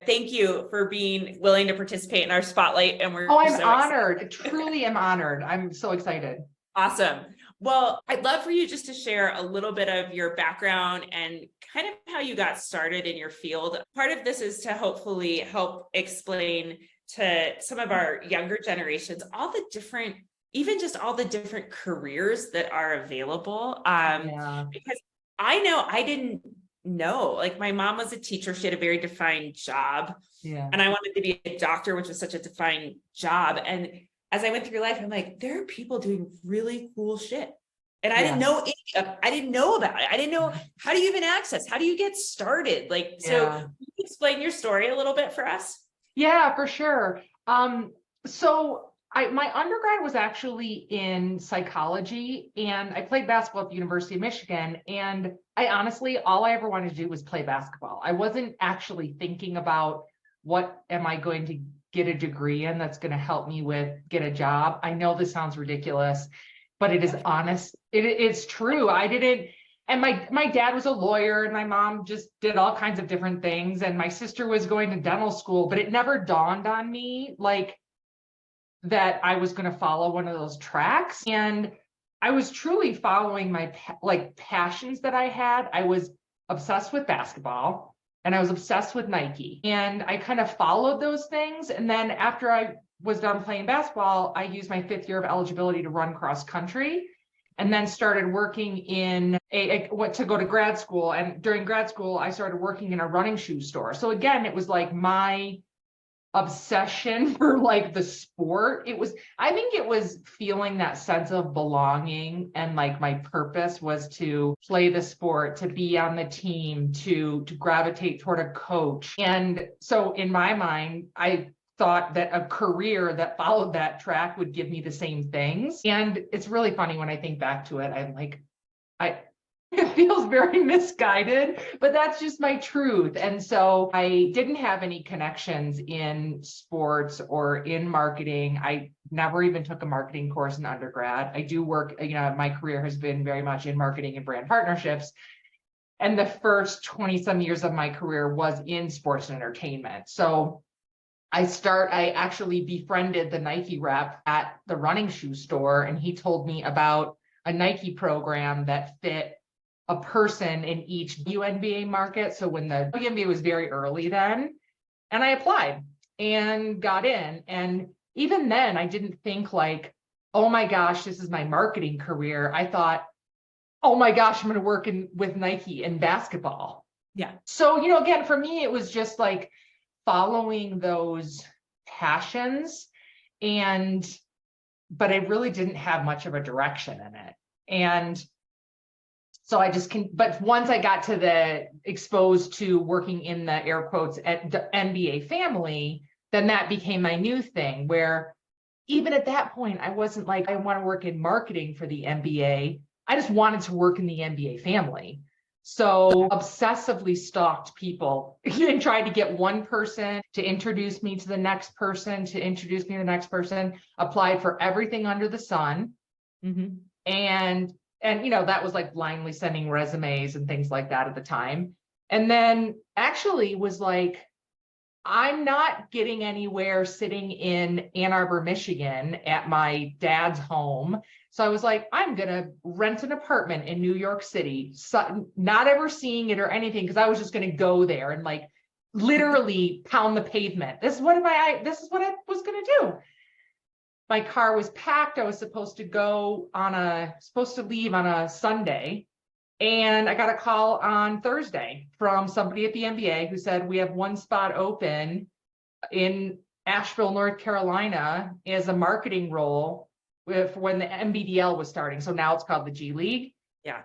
Thank you for being willing to participate in our spotlight. And we're I'm so honored. excited. Truly am honored. I'm so excited. Awesome. Well, I'd love for you just to share a little bit of your background and kind of how you got started in your field. Part of this is to hopefully help explain to some of our younger generations all the different, even just all the different careers that are available. Because I know I didn't know, like my mom was a teacher. She had a very defined job. Yeah. And I wanted to be a doctor, which was such a defined job. And as I went through life, I'm like, there are people doing really cool shit. And I didn't know I didn't know about it. I didn't know, how do you even access? How do you get started? Like, so can you explain your story a little bit for us? Yeah, for sure. So my undergrad was actually in psychology, and I played basketball at the University of Michigan. And I honestly, all I ever wanted to do was play basketball. I wasn't actually thinking about what am I going to get a degree in that's going to help me get a job. I know this sounds ridiculous, but it is honest. It's true. I didn't. And my dad was a lawyer, and my mom just did all kinds of different things. And my sister was going to dental school, but it never dawned on me like that I was going to follow one of those tracks. And I was truly following my passions that I had. I was obsessed with basketball, and I was obsessed with Nike. And I kind of followed those things. And then after I was done playing basketball, I used my 5th year of eligibility to run cross country, and then started working to go to grad school. And during grad school, I started working in a running shoe store. So again, it was like my obsession for like the sport. I think it was feeling that sense of belonging, and like my purpose was to play the sport, to be on the team, to gravitate toward a coach. And so in my mind, I thought that a career that followed that track would give me the same things. And it's really funny when I think back to it, I'm like, it feels very misguided, but that's just my truth. And so I didn't have any connections in sports or in marketing. I never even took a marketing course in undergrad. I do work, my career has been very much in marketing and brand partnerships. And the first 20 some years of my career was in sports and entertainment. So I actually befriended the Nike rep at the running shoe store, and he told me about a Nike program that fit a person in each WNBA market. So when the WNBA was very early then, and I applied and got in. And even then, I didn't think like, oh my gosh, this is my marketing career. I thought, oh my gosh, I'm going to work with Nike in basketball. Yeah. So, again, for me, it was just like following those passions, but I really didn't have much of a direction in it. And so but once I got exposed to working in the air quotes at the NBA family, then that became my new thing, where even at that point, I wasn't like, I want to work in marketing for the NBA. I just wanted to work in the NBA family. So obsessively stalked people and tried to get one person to introduce me to the next person, to introduce me to the next person, applied for everything under the sun. Mm-hmm. And that was like blindly sending resumes and things like that at the time. And then actually was like, I'm not getting anywhere sitting in Ann Arbor, Michigan at my dad's home. So I was like, I'm going to rent an apartment in New York City, not ever seeing it or anything, because I was just going to go there and like literally pound the pavement. This is what I was going to do. My car was packed. I was supposed to leave on a Sunday. And I got a call on Thursday from somebody at the NBA who said, we have one spot open in Asheville, North Carolina as a marketing role when the NBDL was starting. So now it's called the G League. Yeah.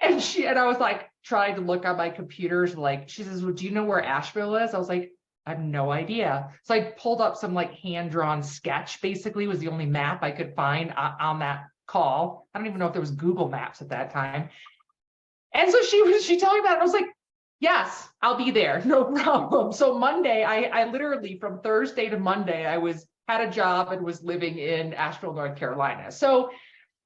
And I was like, trying to look on my computers, like, she says, well, do you know where Asheville is? I was like, I have no idea. So I pulled up some like hand-drawn sketch, basically was the only map I could find on that call. I don't even know if there was Google Maps at that time. And so she told me about it. I was like, yes, I'll be there. No problem. So Monday, I literally from Thursday to Monday, had a job and was living in Asheville, North Carolina. So,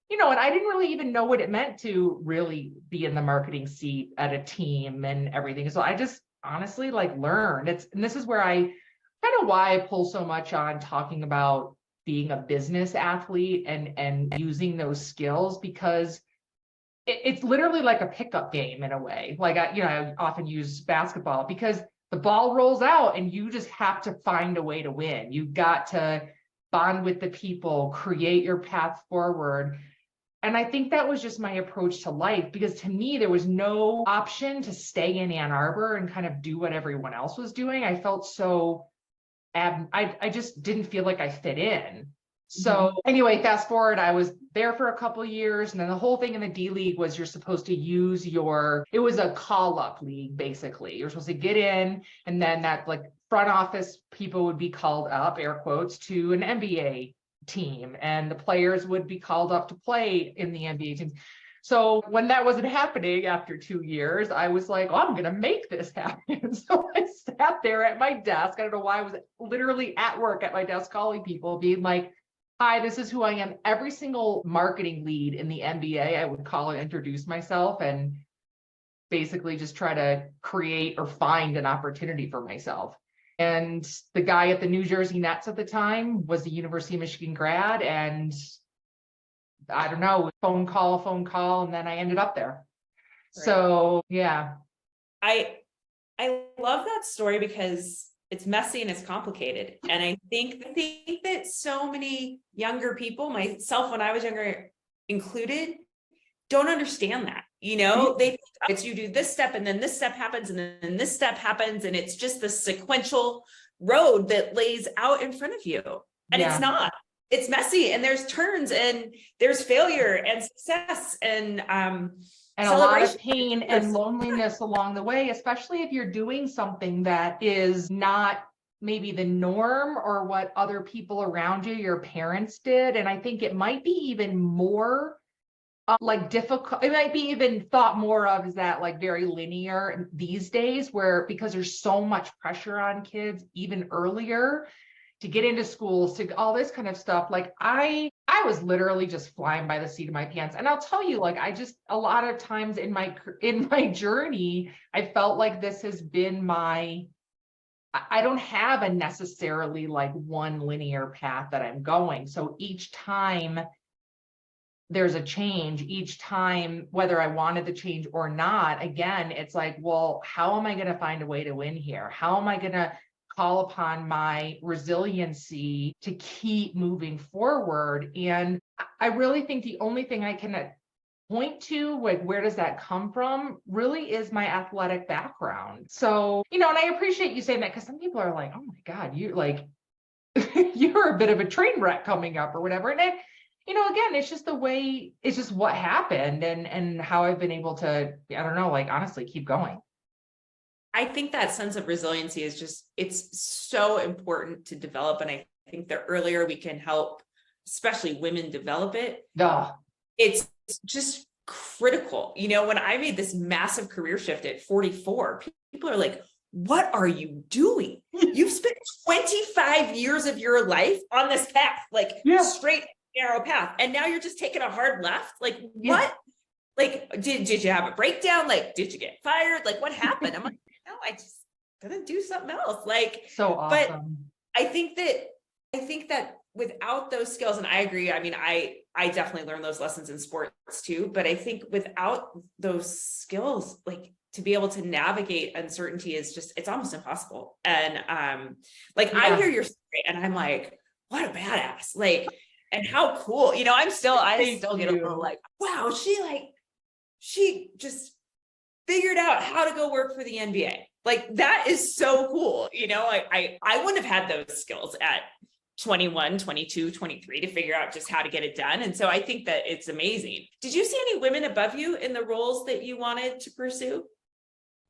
and I didn't really even know what it meant to really be in the marketing seat at a team and everything. So I just honestly like learned. And this is where I kind of why I pull so much on talking about being a business athlete and using those skills, because it's literally like a pickup game in a way. Like I often use basketball because the ball rolls out and you just have to find a way to win. You've got to bond with the people, create your path forward. And I think that was just my approach to life, because to me, there was no option to stay in Ann Arbor and kind of do what everyone else was doing. I felt so, I just didn't feel like I fit in. So anyway, fast forward, I was there for a couple of years, and then the whole thing in the D League was you're supposed to use it was a call up league, basically. You're supposed to get in, and then that like front office people would be called up, air quotes, to an NBA team, and the players would be called up to play in the NBA team. So when that wasn't happening after 2 years, I was like, oh, I'm going to make this happen. So I sat there at my desk. I don't know why I was literally at work at my desk calling people, being like, hi, this is who I am. Every single marketing lead in the NBA, I would call and introduce myself and basically just try to create or find an opportunity for myself. And the guy at the New Jersey Nets at the time was a University of Michigan grad. And I don't know, phone call, and then I ended up there. Right. So yeah. I love that story because it's messy and it's complicated. And I think that so many younger people, myself when I was younger included, don't understand that. You know, they think it's you do this step and then this step happens and then this step happens, and it's just the sequential road that lays out in front of you. And it's not. It's messy, and there's turns and there's failure and success and a lot of pain and loneliness along the way, especially if you're doing something that is not maybe the norm or what other people around you, your parents did. And I think it might be even more like difficult. It might be even thought more of as that like very linear these days, where because there's so much pressure on kids even earlier to get into schools, to all this kind of stuff. Like I was literally just flying by the seat of my pants. And I'll tell you, like, a lot of times in my journey, I felt like this has been I don't have a necessarily like one linear path that I'm going. So each time there's a change, each time, whether I wanted the change or not, again, it's like, well, how am I going to find a way to win here? How am I going to call upon my resiliency to keep moving forward? And I really think the only thing I can point to, like, where does that come from, really is my athletic background. So, and I appreciate you saying that, because some people are like, oh my God, you like, you're a bit of a train wreck coming up or whatever. And again, it's just it's just what happened and how I've been able to, I don't know, like honestly keep going. I think that sense of resiliency is it's so important to develop. And I think the earlier we can help, especially women, develop it, it's just critical. When I made this massive career shift at 44, people are like, what are you doing? You've spent 25 years of your life on this path, like straight narrow path. And now you're just taking a hard left. Like, what? Like, did you have a breakdown? Like, did you get fired? Like, what happened? I'm like, no, I just gonna do something else. Like, so awesome. But I think that without those skills, and I agree, I mean, I definitely learned those lessons in sports too, but I think without those skills, like, to be able to navigate uncertainty it's almost impossible. And I hear your story and I'm like, what a badass. Like, and how cool, I still get a little like, wow, she just figured out how to go work for the NBA. Like, that is so cool. I wouldn't have had those skills at 21, 22, 23 to figure out just how to get it done. And so I think that it's amazing. Did you see any women above you in the roles that you wanted to pursue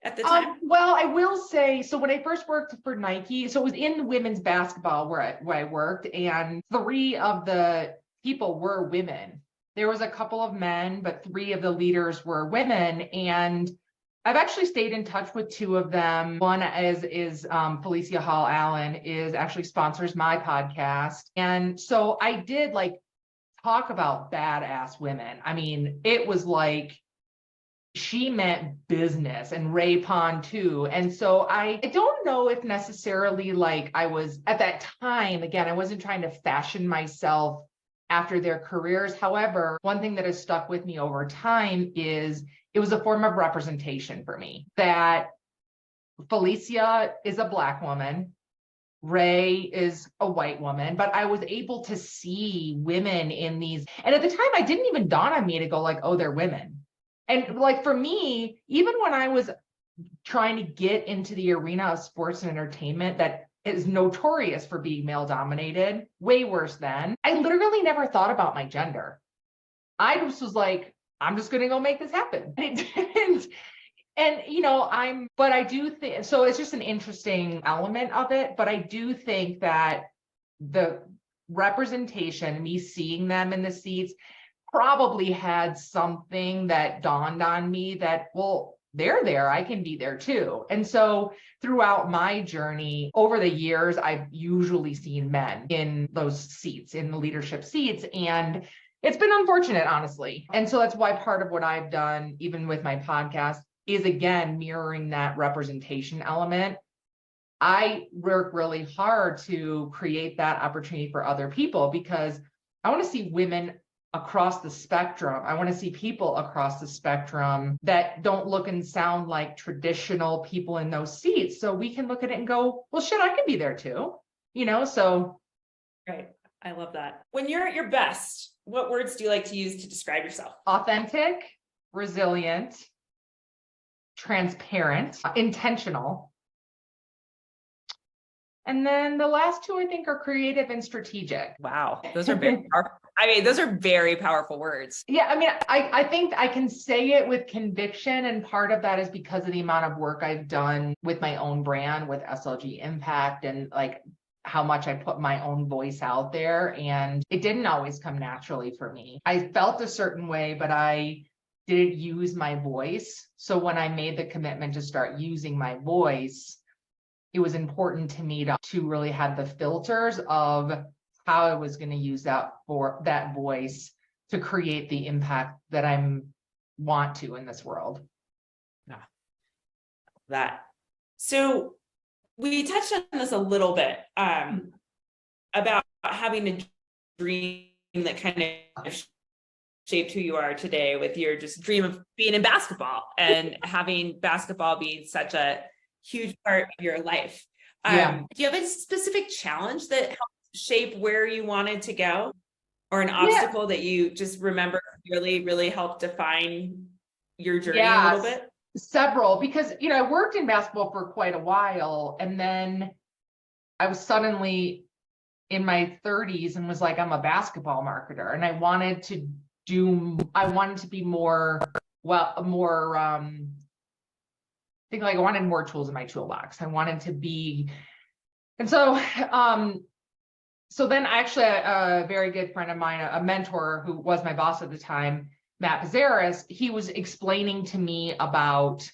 at the time? Well, I will say, so when I first worked for Nike, so it was in women's basketball where I worked, and 3 of the people were women. There was a couple of men, but 3 of the leaders were women. And I've actually stayed in touch with 2 of them. One is Felicia Hall Allen, actually sponsors my podcast. And so I did like talk about badass women. I mean, it was like she meant business, and Ray Pond too. And so I don't know if necessarily like I was at that time, again, I wasn't trying to fashion myself after their careers. However, one thing that has stuck with me over time is it was a form of representation for me, that Felicia is a Black woman, Ray is a white woman, but I was able to see women in these. And at the time, I didn't even dawn on me to go like, oh, they're women. And like for me, even when I was trying to get into the arena of sports and entertainment that is notorious for being male dominated, way worse than, I literally never thought about my gender. I just was like, I'm just going to go make this happen. And it didn't. And, but I do think, so it's just an interesting element of it, but I do think that the representation, me seeing them in the seats, probably had something that dawned on me that, well, they're there, I can be there too. And so throughout my journey over the years, I've usually seen men in those seats, in the leadership seats. And it's been unfortunate, honestly. And so that's why part of what I've done, even with my podcast, is again mirroring that representation element. I work really hard to create that opportunity for other people because I want to see women across the spectrum. I want to see people across the spectrum that don't look and sound like traditional people in those seats. So we can look at it and go, well, shit, I can be there too. So. Right. I love that. When you're at your best, what words do you like to use to describe yourself? Authentic, resilient, transparent, intentional. And then the last two, I think, are creative and strategic. Wow. Those are very powerful. Those are very powerful words. Yeah. I think I can say it with conviction. And part of that is because of the amount of work I've done with my own brand, with SLG Impact, and like how much I put my own voice out there. And it didn't always come naturally for me. I felt a certain way, but I didn't use my voice. So when I made the commitment to start using my voice, it was important to me to really have the filters of how I was going to use that voice to create the impact that I want to in this world. Yeah. That. So we touched on this a little bit about having a dream that kind of shaped who you are today, with your just dream of being in basketball and having basketball being such a huge part of your life. Do you have a specific challenge that helped shape where you wanted to go, or an obstacle that you just remember really, really helped define your journey a little bit? Several, because, I worked in basketball for quite a while, and then I was suddenly in my 30s and was like, I'm a basketball marketer, and I wanted to be more, I think like I wanted more tools in my toolbox. I wanted to be, and so, so then actually a very good friend of mine, a mentor who was my boss at the time, Matt Pizarris, he was explaining to me about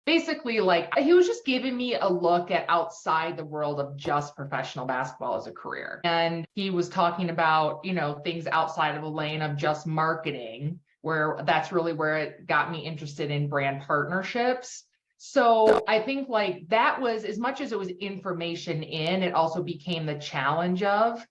basically like, he was just giving me a look at outside the world of just professional basketball as a career. And he was talking about, things outside of the lane of just marketing, where that's really where it got me interested in brand partnerships. So I think like that was, as much as it was information in, it also became the challenge of,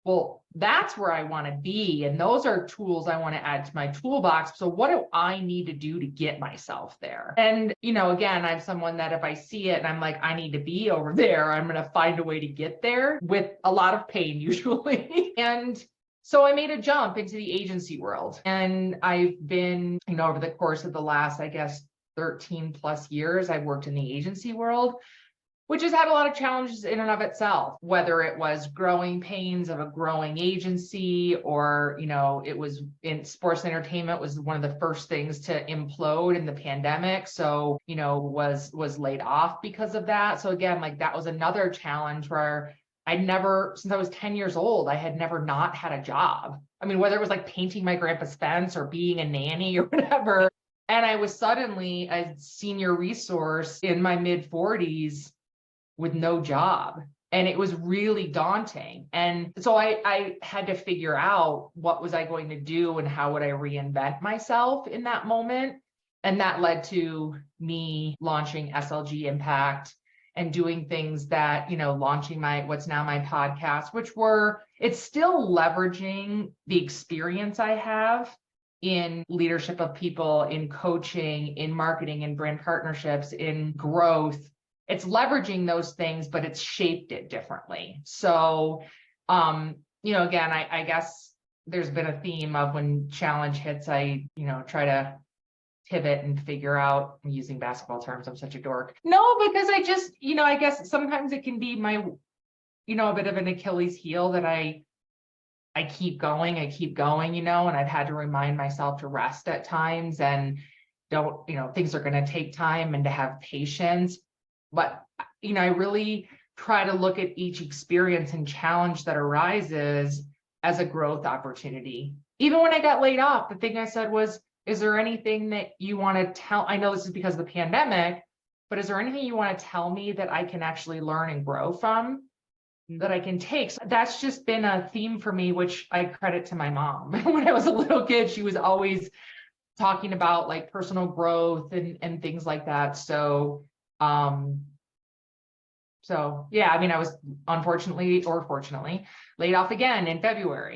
well, that's where I want to be. And those are tools I want to add to my toolbox. So what do I need to do to get myself there? And, again, I'm someone that if I see it and I'm like, I need to be over there, I'm going to find a way to get there with a lot of pain usually. And so I made a jump into the agency world. And I've been, over the course of the last, 13 plus years, I've worked in the agency world, which has had a lot of challenges in and of itself, whether it was growing pains of a growing agency, or, it was in sports and entertainment was one of the first things to implode in the pandemic. So, was laid off because of that. So again, like that was another challenge where since I was 10 years old, I had never not had a job. Whether it was like painting my grandpa's fence or being a nanny or whatever. And I was suddenly a senior resource in my mid 40s with no job. And it was really daunting. And so I had to figure out what was I going to do and how would I reinvent myself in that moment. And that led to me launching SLG Impact and doing things that, launching what's now my podcast, it's still leveraging the experience I have in leadership of people, in coaching, in marketing, in brand partnerships, in growth. It's leveraging those things, but it's shaped it differently. So, again, I guess there's been a theme of when challenge hits, I, try to pivot and figure out, I'm using basketball terms, I'm such a dork. No, because I just, I guess sometimes it can be my, a bit of an Achilles heel that I keep going, and I've had to remind myself to rest at times and don't, things are going to take time and to have patience. But, I really try to look at each experience and challenge that arises as a growth opportunity. Even when I got laid off, the thing I said was, is there anything that you want to tell? I know this is because of the pandemic, but is there anything you want to tell me that I can actually learn and grow from, that I can take? So that's just been a theme for me, which I credit to my mom. When I was a little kid, she was always talking about like personal growth and things like that. So yeah, I was unfortunately or fortunately laid off again in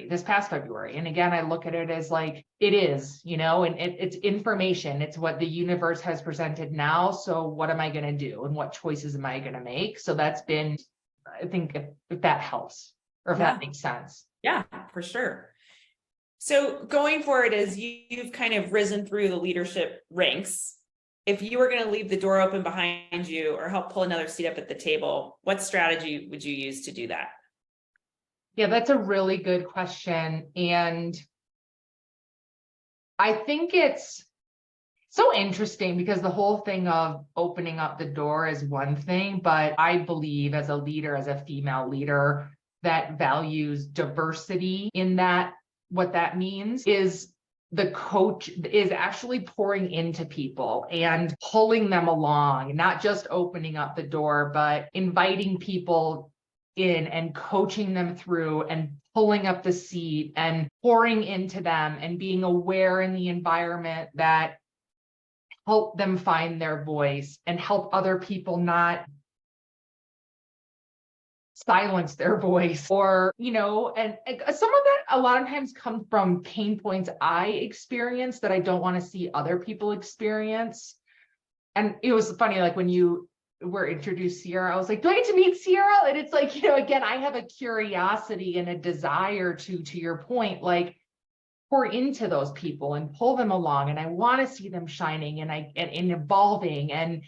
this past February. And again, I look at it as like, it is, and it's information. It's what the universe has presented now. So what am I going to do? And what choices am I going to make? So that's been, I think if that helps or if that makes sense. Yeah, for sure. So going forward, as you've kind of risen through the leadership ranks, if you were going to leave the door open behind you or help pull another seat up at the table, what strategy would you use to do that? Yeah, that's a really good question. And I think it's so interesting because the whole thing of opening up the door is one thing, but I believe as a leader, as a female leader that values diversity in that, what that means is the coach is actually pouring into people and pulling them along, not just opening up the door, but inviting people in and coaching them through and pulling up the seat and pouring into them and being aware in the environment that help them find their voice and help other people not silence their voice or, and some of that a lot of times comes from pain points I experience that I don't want to see other people experience. And it was funny, like when you were introduced Sierra, I was like, do I get to meet Sierra? And it's like, again, I have a curiosity and a desire to your point, like pour into those people and pull them along. And I want to see them shining and evolving. And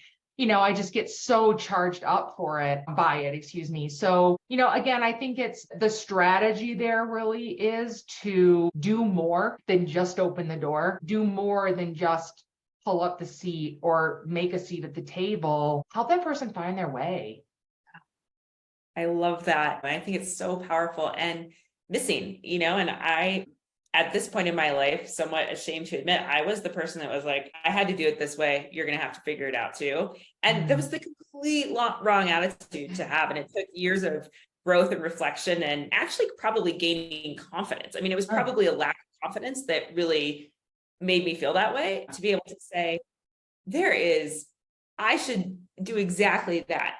I just get so charged up by it, excuse me. So, again, I think it's the strategy there really is to do more than just open the door, do more than just pull up the seat or make a seat at the table, help that person find their way. I love that. I think it's so powerful and missing, and I, at this point in my life, somewhat ashamed to admit, I was the person that was like, I had to do it this way. You're going to have to figure it out too. And that was the complete wrong attitude to have. And it took years of growth and reflection and actually probably gaining confidence. It was probably a lack of confidence that really made me feel that way, to be able to say, I should do exactly that.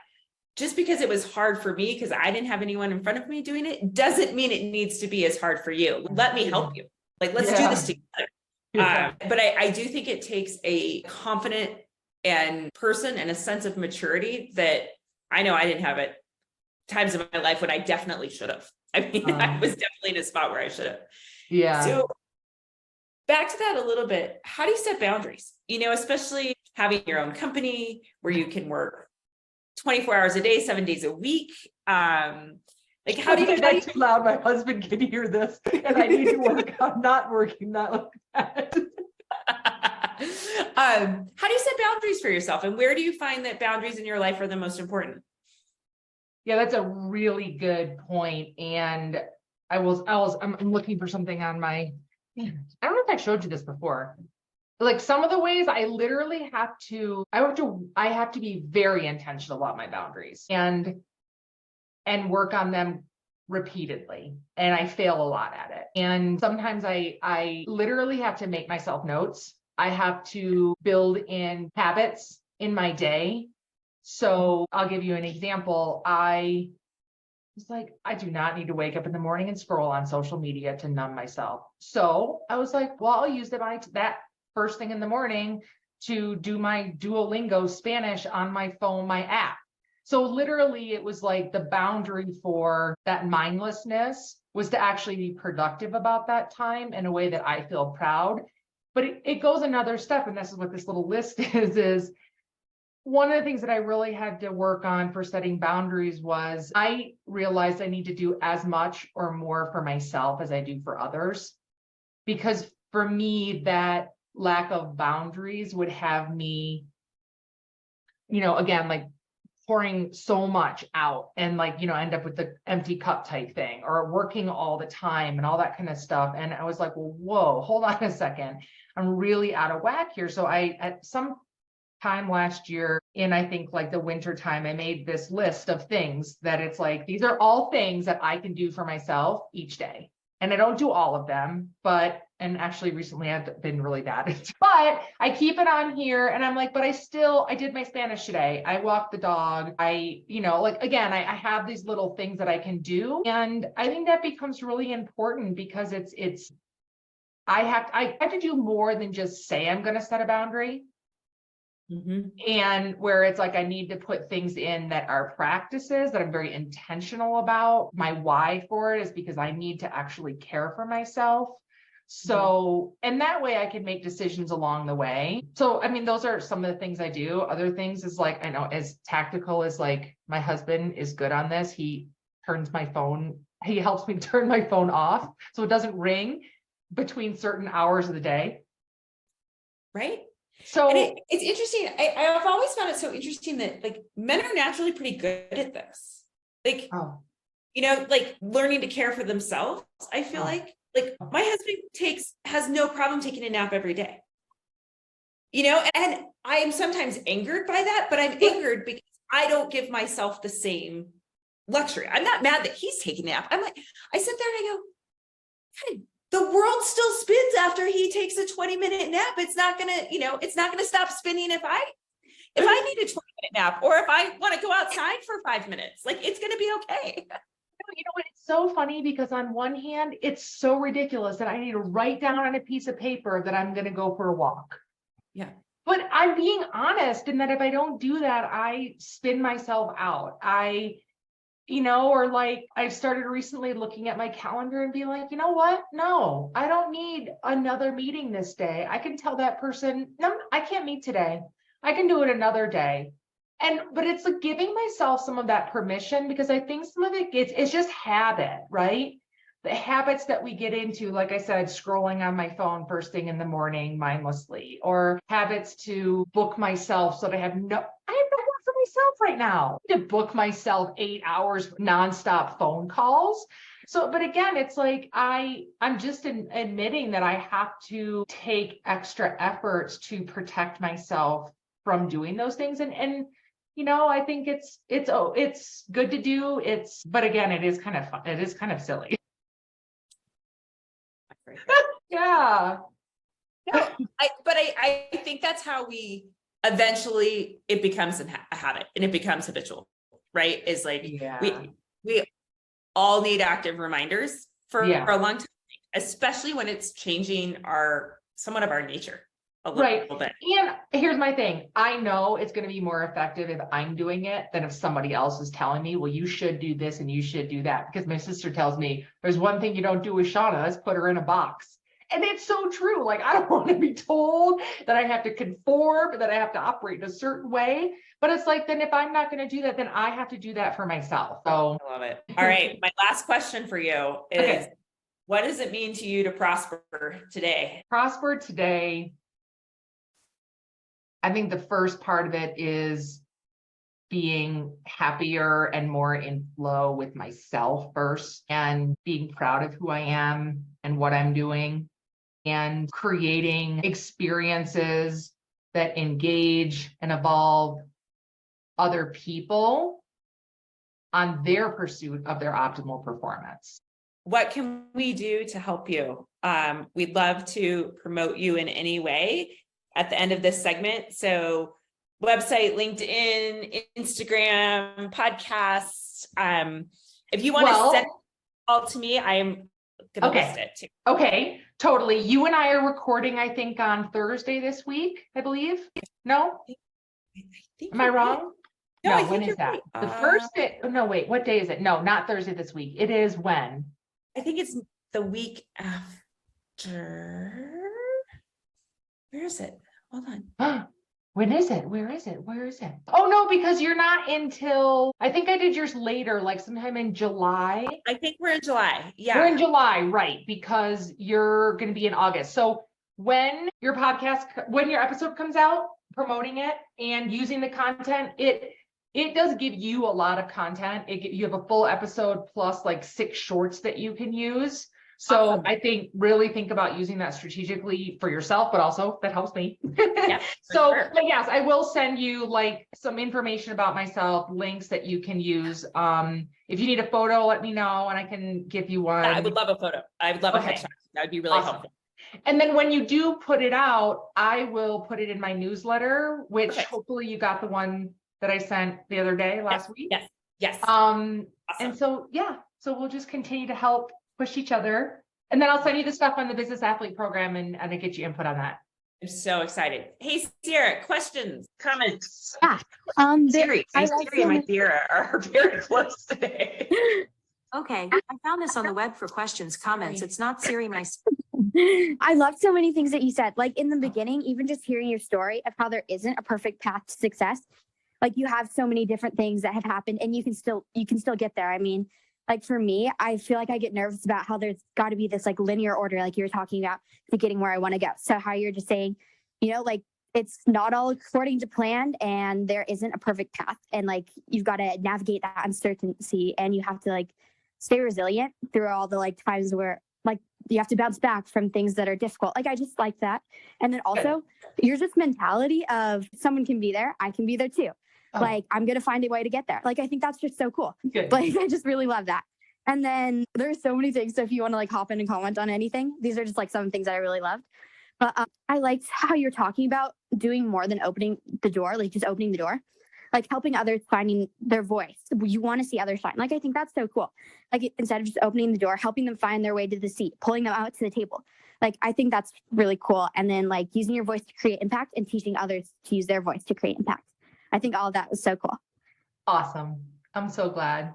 Just because it was hard for me, because I didn't have anyone in front of me doing it, doesn't mean it needs to be as hard for you. Let me help you. Like, let's do this together. But I do think it takes a confident person and a sense of maturity that I know I didn't have at times in my life when I definitely should have. I was definitely in a spot where I should have. Yeah. So back to that a little bit. How do you set boundaries? Especially having your own company where you can work 24 hours a day, 7 days a week. Like, how do you? That's too loud. My husband can hear this, and I need to work on not working that like that. How do you set boundaries for yourself, and where do you find that boundaries in your life are the most important? Yeah, that's a really good point. And I'm looking for something on my. I don't know if I showed you this before. Like some of the ways I literally have to be very intentional about my boundaries and work on them repeatedly. And I fail a lot at it. And sometimes I literally have to make myself notes. I have to build in habits in my day. So I'll give you an example. I was like, I do not need to wake up in the morning and scroll on social media to numb myself. So I was like, well, I'll use that first thing in the morning to do my Duolingo Spanish on my phone, my app. So literally it was like the boundary for that mindlessness was to actually be productive about that time in a way that I feel proud. But it goes another step, and this is what this little list is one of the things that I really had to work on for setting boundaries was I realized I need to do as much or more for myself as I do for others. Because for me, that lack of boundaries would have me, again, like pouring so much out and end up with the empty cup type thing or working all the time and all that kind of stuff. And I was like, well, whoa, hold on a second. I'm really out of whack here. So at some time last year I think like the winter time, I made this list of things that it's like, these are all things that I can do for myself each day. And I don't do all of them, and actually recently I've been really bad, but I keep it on here and I'm like, but I did my Spanish today. I walked the dog. I have these little things that I can do. And I think that becomes really important because I have to do more than just say I'm going to set a boundary. Mm-hmm. And where it's like, I need to put things in that are practices that I'm very intentional about. My why for it is because I need to actually care for myself. So, and that way I can make decisions along the way. So, I mean, those are some of the things I do. Other things is like, I know as tactical as like my husband is good on this. He helps me turn my phone off so it doesn't ring between certain hours of the day. Right. So it's interesting. I've always found it so interesting that like men are naturally pretty good at this. Like, like learning to care for themselves. I feel like my husband has no problem taking a nap every day. And I am sometimes angered by that, but I'm angered because I don't give myself the same luxury. I'm not mad that he's taking a nap. I sit there and I go, hey, the world still spins after he takes a 20-minute nap. It's not gonna stop spinning if I need a 20-minute nap or if I want to go outside for 5 minutes. Like, it's gonna be okay. It's so funny because on one hand, it's so ridiculous that I need to write down on a piece of paper that I'm gonna go for a walk. Yeah. But I'm being honest in that if I don't do that, I spin myself out. Or like I've started recently looking at my calendar and being like, you know what? No, I don't need another meeting this day. I can tell that person, no, I can't meet today. I can do it another day. But it's like giving myself some of that permission because I think some of it's just habit, right? The habits that we get into, like I said, scrolling on my phone first thing in the morning mindlessly, or habits to book myself so that I have no work for myself right now. To book myself 8 hours nonstop phone calls. So, but again, it's like I'm just admitting that I have to take extra efforts to protect myself from doing those things. And I think it's good to do. But again, it is kind of fun. It is kind of silly. Yeah. No, I think that's how we eventually it becomes a habit and it becomes habitual, right? Is like we all need active reminders for a long time, especially when it's changing somewhat of our nature a little bit. And here's my thing. I know it's going to be more effective if I'm doing it than if somebody else is telling me, well, you should do this and you should do that. Because my sister tells me there's one thing you don't do with Shauna, is put her in a box. And it's so true. Like, I don't want to be told that I have to conform, that I have to operate in a certain way. But it's like, then if I'm not going to do that, then I have to do that for myself. So I love it. All right. My last question for you is, what does it mean to you to prosper today? Prosper today. I think the first part of it is being happier and more in flow with myself first, and being proud of who I am and what I'm doing, and creating experiences that engage and evolve other people on their pursuit of their optimal performance. What can we do to help you? We'd love to promote you in any way. at the end of this segment. So website, LinkedIn, Instagram, podcasts. If you want to send it all to me, I'm going to list it too. Okay, totally. You and I are recording, I think, on Thursday this week, I believe. No? Am I wrong? No, I when think is you're that? right. The first day, no, wait, what day is it? No, not Thursday this week. It is when? I think it's the week after. Where is it? Hold on. When is it? Where is it? Where is it? Oh, no, because you're not until, I think I did yours later, like sometime in July. I think we're in July. Yeah. We're in July, right? Because you're going to be in August. So when your episode comes out, promoting it and using the content, it does give you a lot of content. You have a full episode plus like 6 shorts that you can use. So awesome. I think really think about using that strategically for yourself, but also that helps me. Yeah, so sure. But yes, I will send you like some information about myself, links that you can use. If you need a photo, let me know and I can give you one. Yeah, I would love a photo. I would love a headshot. That would be really helpful. And then when you do put it out, I will put it in my newsletter, which hopefully you got the one that I sent the other day last week. Yes. Awesome. And so, so we'll just continue to help push each other. And then I'll send you the stuff on the business athlete program and I get you input on that. I'm so excited. Hey, Sierra, questions, comments? Yeah. Siri and my Sierra are very close today. Okay. I found this on the web for questions, comments. It's not Siri, my. I loved so many things that you said. Like in the beginning, even just hearing your story of how there isn't a perfect path to success. Like you have so many different things that have happened and you can still get there. I mean, like for me, I feel like I get nervous about how there's got to be this like linear order, like you were talking about to getting where I want to go. So how you're just saying, like it's not all according to plan and there isn't a perfect path. And like, you've got to navigate that uncertainty and you have to like stay resilient through all the like times where like you have to bounce back from things that are difficult. Like, I just like that. And then also your just mentality of someone can be there. I can be there too. Like, I'm going to find a way to get there. Like, I think that's just so cool. Like, I just really love that. And then there's so many things. So if you want to like hop in and comment on anything, these are just like some things that I really loved. But I liked how you're talking about doing more than opening the door, like just opening the door, like helping others finding their voice. You want to see others shine. Like, I think that's so cool. Like, instead of just opening the door, helping them find their way to the seat, pulling them out to the table. Like, I think that's really cool. And then like using your voice to create impact and teaching others to use their voice to create impact. I think all of that was so cool. Awesome. I'm so glad.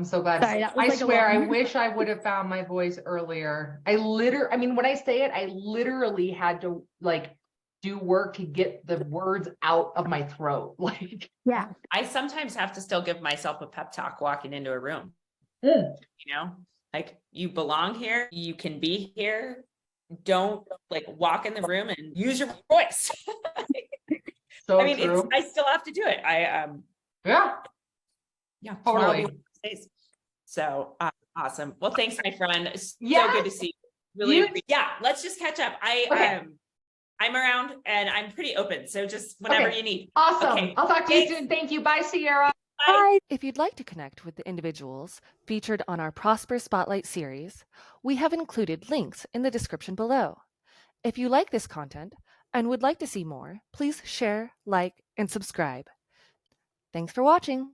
Sorry, I swear, I wish I would have found my voice earlier. When I say it, I literally had to like do work to get the words out of my throat. Like, yeah, I sometimes have to still give myself a pep talk walking into a room. Like, you belong here, you can be here. Don't like walk in the room and use your voice. so true. I still have to do it. Yeah, totally. So awesome. Well, thanks, my friend. So good to see you. Really, let's just catch up. I'm around and I'm pretty open. So just whenever you need. Awesome. Okay. I'll talk to you soon. Thank you. Bye, Sierra. Bye. If you'd like to connect with the individuals featured on our Prosper Spotlight series, we have included links in the description below. If you like this content and would like to see more, please share, like, and subscribe. Thanks for watching.